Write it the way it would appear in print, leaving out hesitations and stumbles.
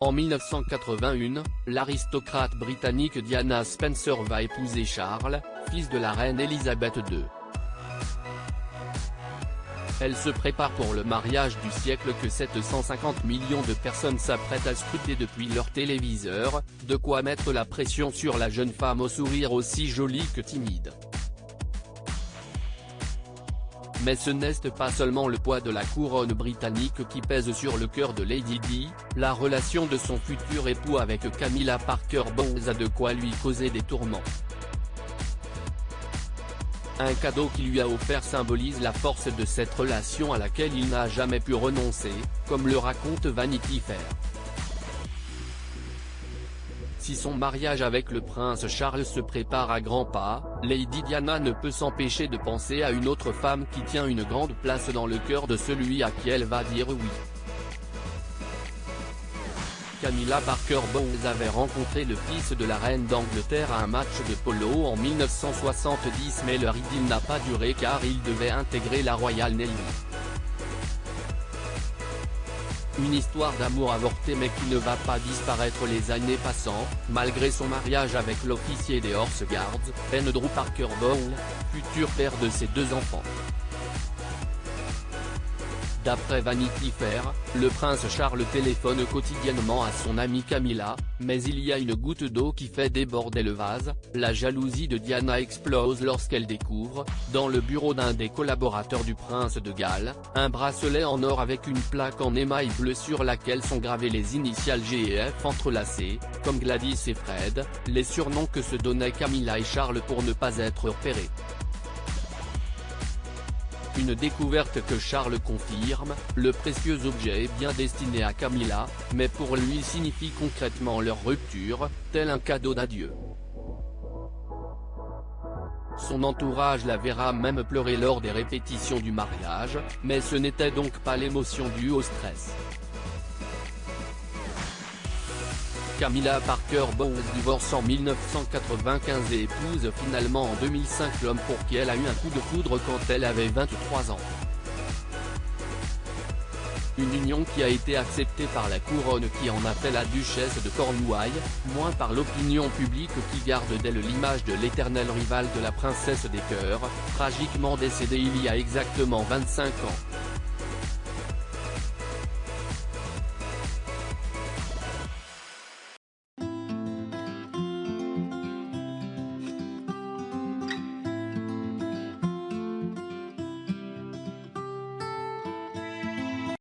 En 1981, l'aristocrate britannique Diana Spencer va épouser Charles, fils de la reine Elisabeth II. Elle se prépare pour le mariage du siècle que 750 millions de personnes s'apprêtent à scruter depuis leur téléviseur, de quoi mettre la pression sur la jeune femme au sourire aussi joli que timide. Mais ce n'est pas seulement le poids de la couronne britannique qui pèse sur le cœur de Lady Di, la relation de son futur époux avec Camilla Parker Bowles a de quoi lui causer des tourments. Un cadeau qu'il lui a offert symbolise la force de cette relation à laquelle il n'a jamais pu renoncer, comme le raconte Vanity Fair. Si son mariage avec le prince Charles se prépare à grands pas, Lady Diana ne peut s'empêcher de penser à une autre femme qui tient une grande place dans le cœur de celui à qui elle va dire oui. Camilla Parker Bowles avait rencontré le fils de la reine d'Angleterre à un match de polo en 1970, mais leur idylle n'a pas duré car il devait intégrer la Royal Navy. Une histoire d'amour avortée mais qui ne va pas disparaître les années passant, malgré son mariage avec l'officier des Horse Guards, Andrew Parker Bowles, futur père de ses 2 enfants. D'après Vanity Fair, le prince Charles téléphone quotidiennement à son amie Camilla, mais il y a une goutte d'eau qui fait déborder le vase, la jalousie de Diana explose lorsqu'elle découvre, dans le bureau d'un des collaborateurs du prince de Galles, un bracelet en or avec une plaque en émail bleu sur laquelle sont gravées les initiales G et F entrelacées, comme Gladys et Fred, les surnoms que se donnaient Camilla et Charles pour ne pas être repérés. Une découverte que Charles confirme, le précieux objet est bien destiné à Camilla, mais pour lui il signifie concrètement leur rupture, tel un cadeau d'adieu. Son entourage la verra même pleurer lors des répétitions du mariage, mais ce n'était donc pas l'émotion due au stress. Camilla Parker Bowles divorce en 1995 et épouse finalement en 2005 l'homme pour qui elle a eu un coup de foudre quand elle avait 23 ans. Une union qui a été acceptée par la couronne qui en a fait la duchesse de Cornouailles, moins par l'opinion publique qui garde d'elle l'image de l'éternelle rivale de la princesse des cœurs, tragiquement décédée il y a exactement 25 ans.